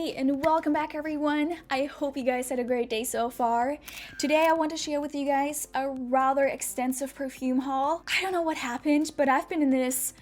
Hey and welcome back everyone. I hope you guys had a great day so far. Today I want to share with you guys a rather extensive perfume haul. I don't know what happened, but I've been in this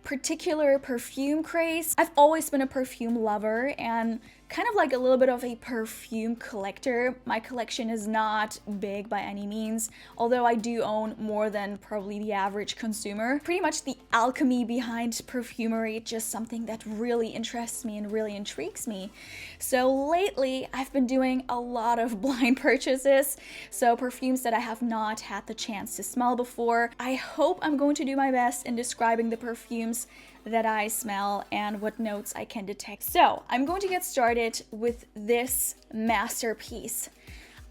particular perfume craze. I've always been a perfume lover and kind of like a little bit of a perfume collector. My collection is not big by any means, although I do own more than probably the average consumer. Pretty much the alchemy behind perfumery, just something that really interests me and really intrigues me. So lately I've been doing a lot of blind purchases, so perfumes that I have not had the chance to smell before. I hope I'm going to do my best in describing the perfumes that I smell and what notes I can detect. So I'm going to get started with this masterpiece.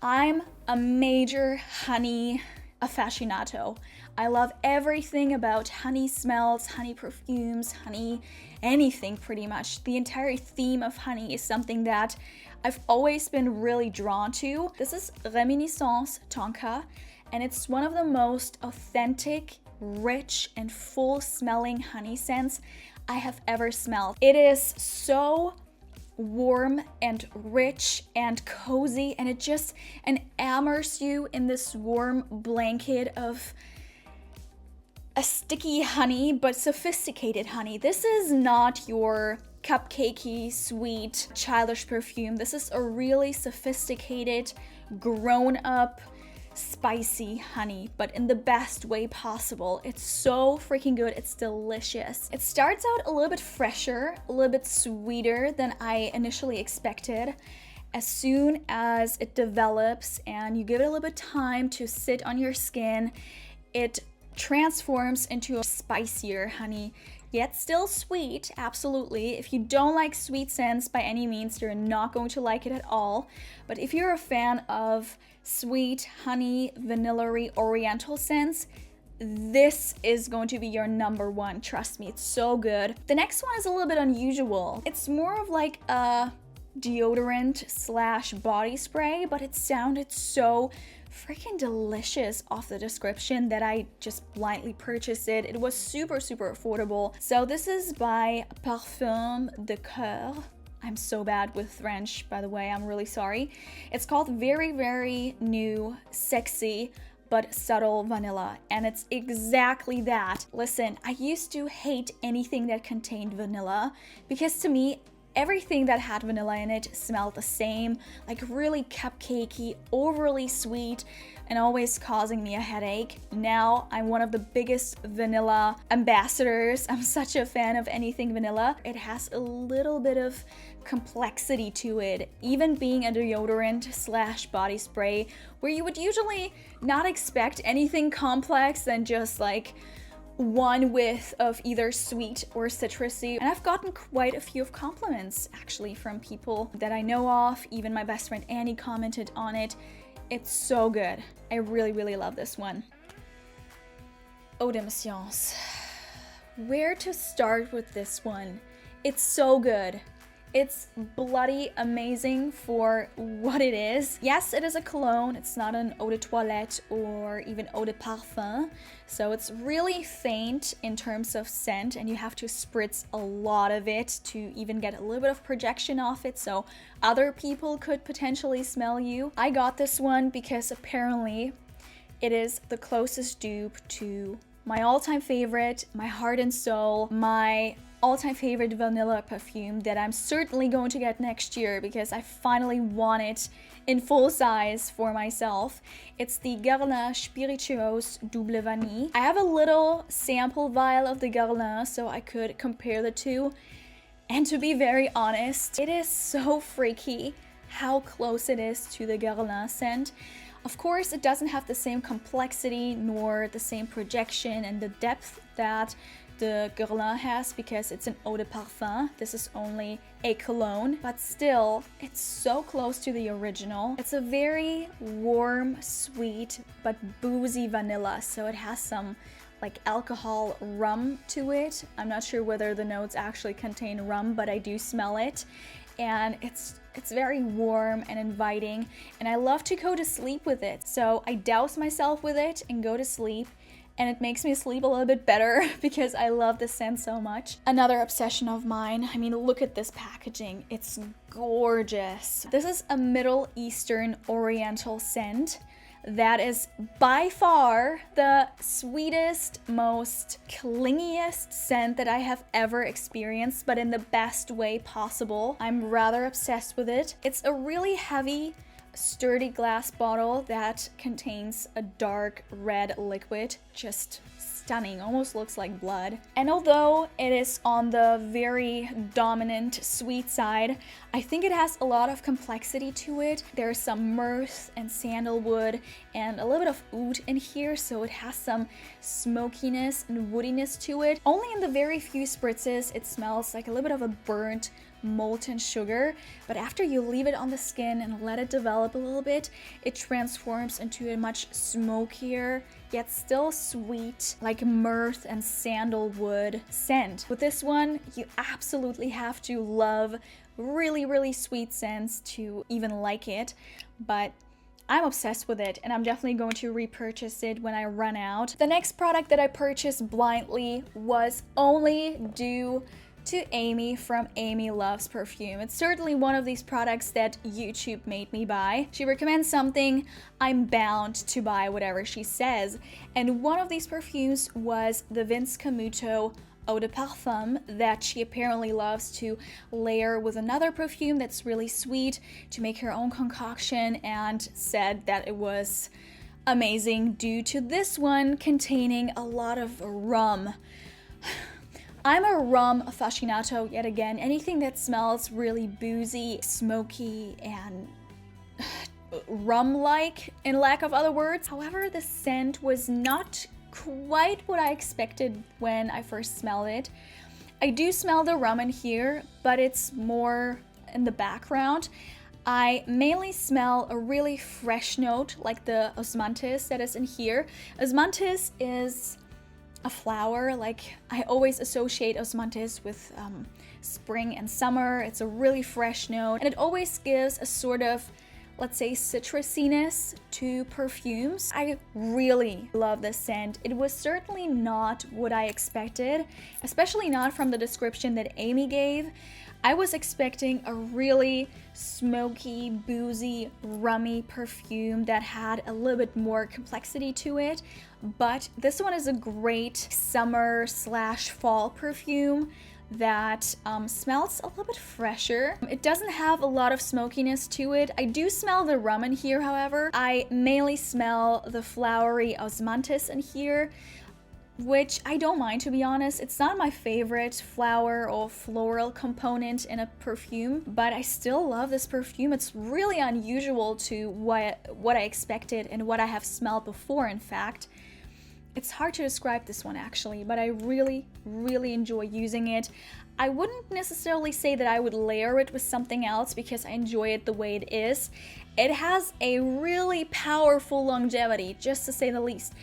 I'm a major honey aficionado. I love everything about honey smells, honey perfumes, honey anything pretty much. The entire theme of honey is something that I've always been really drawn to. This is Reminiscene Tonka, and it's one of the most authentic, rich and full smelling honey scents I have ever smelled. It is so warm and rich and cozy, and it just enamors you in this warm blanket of a sticky honey, but sophisticated honey. This is not your cupcakey, sweet, childish perfume. This is a really sophisticated, grown-up, spicy honey, but in the best way possible. It's so freaking good. It's delicious. It starts out a little bit fresher, a little bit sweeter than I initially expected. As soon as it develops and you give it a little bit of time to sit on your skin, it transforms into a spicier honey, yet still sweet, absolutely. If you don't like sweet scents by any means, you're not going to like it at all. But if you're a fan of sweet, honey, vanilla-y, oriental scents, this is going to be your number one. Trust me, it's so good. The next one is a little bit unusual. It's more of like a deodorant slash body spray, but it sounded so freaking delicious off the description that I just blindly purchased it. It was super affordable. So this is by Parfums de Coeur. I'm so bad with French, by the way, I'm really sorry. It's called Very New, Sexy, but Subtle Vanilla, and it's exactly that. Listen, I used to hate anything that contained vanilla because to me, everything that had vanilla in it smelled the same, like really cupcakey, overly sweet, and always causing me a headache. Now I'm one of the biggest vanilla ambassadors. I'm such a fan of anything vanilla. It has a little bit of complexity to it, even being a deodorant slash body spray, where you would usually not expect anything complex than just like one whiff of either sweet or citrusy. And I've gotten quite a few of compliments actually from people that I know of. Even my best friend Annie commented on it. It's so good. I really love this one. Eau de Méfiance. Where to start with this one? It's so good. It's bloody amazing for what it is. Yes, it is a cologne. It's not an eau de toilette or even eau de parfum. So it's really faint in terms of scent, and you have to spritz a lot of it to even get a little bit of projection off it, so other people could potentially smell you. I got this one because apparently it is the closest dupe to my all-time favorite, my heart and soul, my all-time favorite vanilla perfume that I'm certainly going to get next year because I finally want it in full size for myself. It's the Guerlain Spiritueuse Double Vanille. I have a little sample vial of the Guerlain so I could compare the two, and to be very honest, it is so freaky how close it is to the Guerlain scent. Of course, it doesn't have the same complexity nor the same projection and the depth that the Guerlain has because it's an eau de parfum. This is only a cologne, but still, it's so close to the original. It's a very warm, sweet, but boozy vanilla, so it has some like alcohol rum to it. I'm not sure whether the notes actually contain rum, but I do smell it. And it's very warm and inviting, and I love to go to sleep with it. So I douse myself with it and go to sleep, and it makes me sleep a little bit better because I love this scent so much. Another obsession of mine, I mean, look at this packaging. It's gorgeous. This is a Middle Eastern Oriental scent that is by far the sweetest, most clingiest scent that I have ever experienced, but in the best way possible. I'm rather obsessed with it. It's a really heavy, sturdy glass bottle that contains a dark red liquid, just stunning, almost looks like blood. And although it is on the very dominant sweet side, I think it has a lot of complexity to it. There's some myrrh and sandalwood and a little bit of oud in here, so it has some smokiness and woodiness to it. Only in the very few spritzes it smells like a little bit of a burnt molten sugar, but after you leave it on the skin and let it develop a little bit, it transforms into a much smokier yet still sweet, like myrrh and sandalwood scent. With this one, you absolutely have to love really sweet scents to even like it, but I'm obsessed with it and I'm definitely going to repurchase it when I run out. The next product that I purchased blindly was only due to Amy from Amy Loves Perfume. It's certainly one of these products that YouTube made me buy. She recommends something, I'm bound to buy whatever she says. And one of these perfumes was the Vince Camuto Eau de Parfum that she apparently loves to layer with another perfume that's really sweet to make her own concoction, and said that it was amazing due to this one containing a lot of rum. I'm a rum aficionado yet again. Anything that smells really boozy, smoky, and rum-like, in lack of other words. However, the scent was not quite what I expected when I first smelled it. I do smell the rum in here, but it's more in the background. I mainly smell a really fresh note, like the osmanthus that is in here. Osmanthus is a flower, like I always associate osmanthus with spring and summer. It's a really fresh note, and it always gives a sort of, let's say, citrusiness to perfumes. I really love this scent. It was certainly not what I expected, especially not from the description that Amy gave. I was expecting a really smoky, boozy, rummy perfume that had a little bit more complexity to it, but this one is a great summer/fall perfume that smells a little bit fresher. It doesn't have a lot of smokiness to it. I do smell the rum in here, however. I mainly smell the flowery osmanthus in here, which I don't mind, to be honest. It's not my favorite flower or floral component in a perfume, but I still love this perfume. It's really unusual to what I expected and what I have smelled before, in fact. It's hard to describe this one actually, but I really enjoy using it. I wouldn't necessarily say that I would layer it with something else because I enjoy it the way it is. It has a really powerful longevity, just to say the least.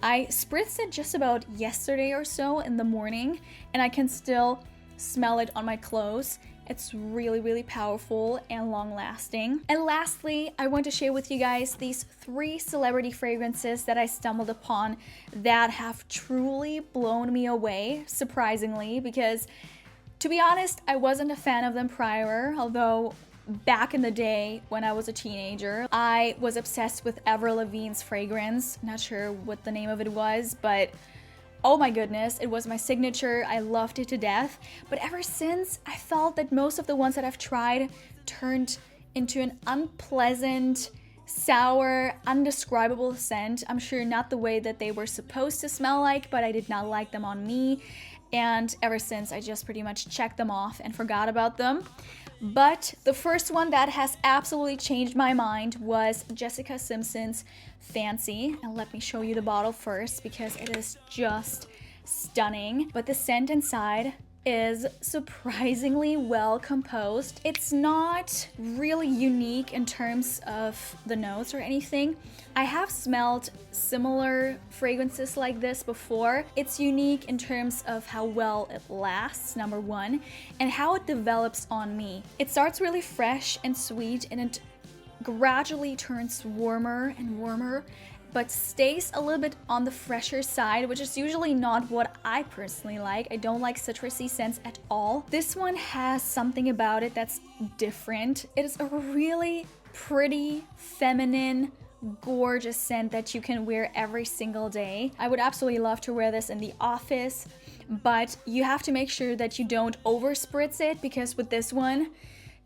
I spritzed it just about yesterday or so in the morning, and I can still smell it on my clothes. It's really powerful and long-lasting. And lastly, I want to share with you guys these 3 celebrity fragrances that I stumbled upon that have truly blown me away, surprisingly, because to be honest, I wasn't a fan of them prior, although back in the day when I was a teenager, I was obsessed with Avril Lavigne's fragrance. Not sure what the name of it was, but oh my goodness, it was my signature. I loved it to death. But ever since, I felt that most of the ones that I've tried turned into an unpleasant, sour, undescribable scent. I'm sure not the way that they were supposed to smell like, but I did not like them on me. And ever since, I just pretty much checked them off and forgot about them. But the first one that has absolutely changed my mind was Jessica Simpson's Fancy. And let me show you the bottle first because it is just stunning. But the scent inside is surprisingly well composed. It's not really unique in terms of the notes or anything. I have smelled similar fragrances like this before. It's unique in terms of how well it lasts, number one, and how it develops on me. It starts really fresh and sweet, and it gradually turns warmer and warmer but stays a little bit on the fresher side, which is usually not what I personally like. I don't like citrusy scents at all. This one has something about it that's different. It is a really pretty, feminine, gorgeous scent that you can wear every single day. I would absolutely love to wear this in the office, but you have to make sure that you don't over spritz it, because with this one,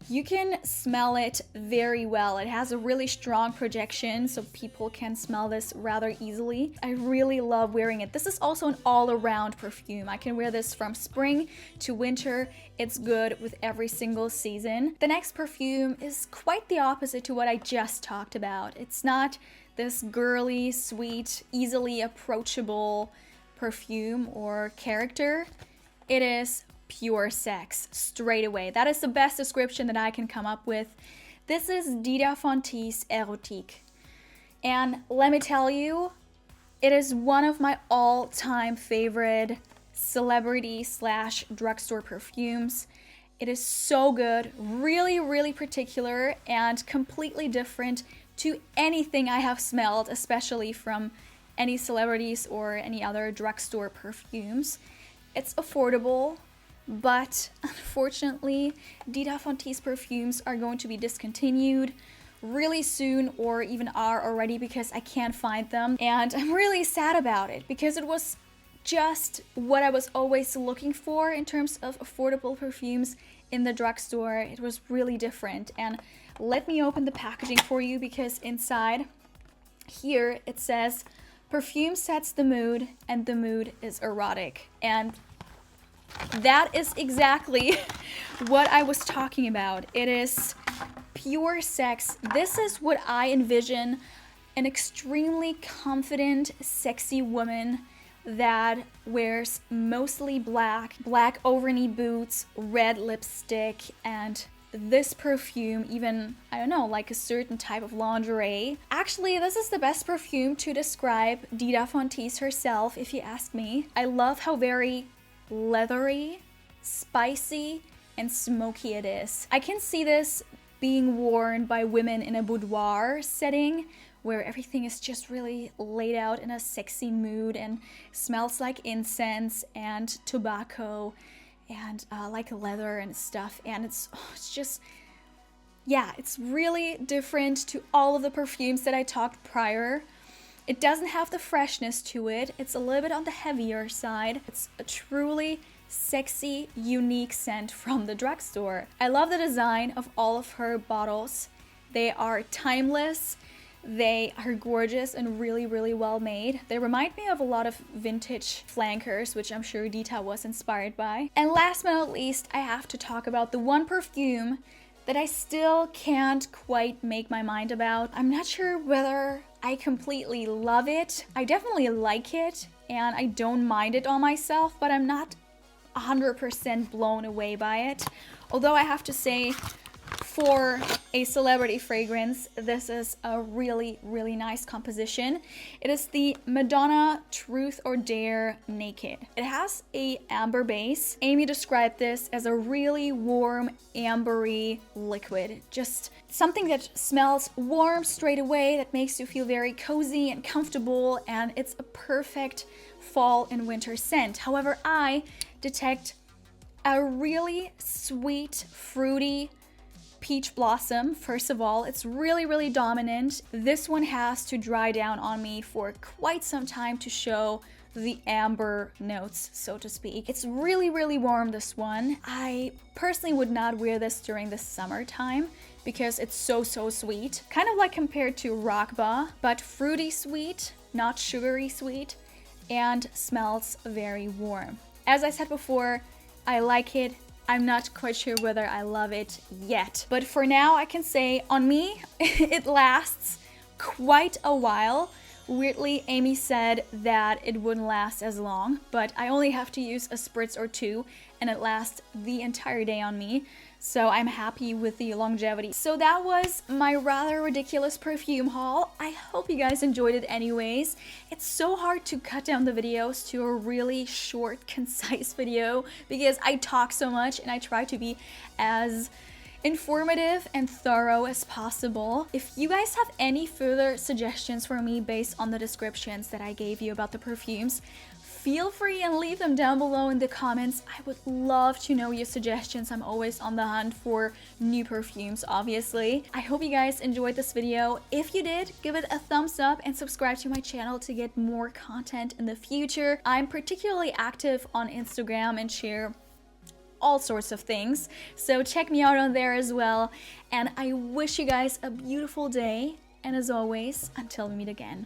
you can smell it very well. It has a really strong projection, so people can smell this rather easily. I really love wearing it. This is also an all-around perfume. I can wear this from spring to winter. It's good with every single season. The next perfume is quite the opposite to what I just talked about. It's not this girly, sweet, easily approachable perfume or character. It is pure sex, straight away. That is the best description that I can come up with. This is Dita from Tease Erotique. And let me tell you, it is one of my all-time favorite celebrity / drugstore perfumes. It is so good, really, really particular and completely different to anything I have smelled, especially from any celebrities or any other drugstore perfumes. It's affordable, but unfortunately, Dita von Teese perfumes are going to be discontinued really soon, or even are already, because I can't find them. And I'm really sad about it, because it was just what I was always looking for in terms of affordable perfumes in the drugstore. It was really different. And let me open the packaging for you, because inside here it says, "Perfume sets the mood, and the mood is erotic." And that is exactly what I was talking about. It is pure sex. This is what I envision an extremely confident, sexy woman that wears mostly black over-knee boots, red lipstick, and this perfume, even, I don't know, like a certain type of lingerie. Actually, this is the best perfume to describe Dita von Teese herself, if you ask me. I love how very leathery, spicy, and smoky it is. I can see this being worn by women in a boudoir setting, where everything is just really laid out in a sexy mood and smells like incense and tobacco and like leather and stuff. And it's just, yeah, it's really different to all of the perfumes that I talked prior. It doesn't have the freshness to it. It's a little bit on the heavier side. It's a truly sexy, unique scent from the drugstore. I love the design of all of her bottles. They are timeless. They are gorgeous and really, really well made. They remind me of a lot of vintage flankers, which I'm sure Dita was inspired by. And last but not least, I have to talk about the one perfume that I still can't quite make my mind about. I'm not sure whether I completely love it. I definitely like it, and I don't mind it on myself, but I'm not 100% blown away by it. Although I have to say, for a celebrity fragrance, this is a really, really nice composition. It is the Madonna Truth or Dare Naked. It has a amber base. Amy described this as a really warm, ambery liquid. Just something that smells warm straight away, that makes you feel very cozy and comfortable, and it's a perfect fall and winter scent. However, I detect a really sweet, fruity peach blossom. First of all, it's really, really dominant. This one has to dry down on me for quite some time to show the amber notes, so to speak. It's really, really warm, this one. I personally would not wear this during the summertime because it's so sweet. Kind of like compared to Raghba, but fruity sweet, not sugary sweet, and smells very warm. As I said before, I like it. I'm not quite sure whether I love it yet. But for now, I can say on me, it lasts quite a while. Weirdly, Amy said that it wouldn't last as long, but I only have to use a spritz or two and it lasts the entire day on me. So I'm happy with the longevity. So that was my rather ridiculous perfume haul. I hope you guys enjoyed it anyways. It's so hard to cut down the videos to a really short, concise video because I talk so much and I try to be as informative and thorough as possible. If you guys have any further suggestions for me based on the descriptions that I gave you about the perfumes, feel free and leave them down below in the comments. I would love to know your suggestions. I'm always on the hunt for new perfumes, obviously. I hope you guys enjoyed this video. If you did, give it a thumbs up and subscribe to my channel to get more content in the future. I'm particularly active on Instagram and share all sorts of things, so check me out on there as well. And I wish you guys a beautiful day, and as always, until we meet again.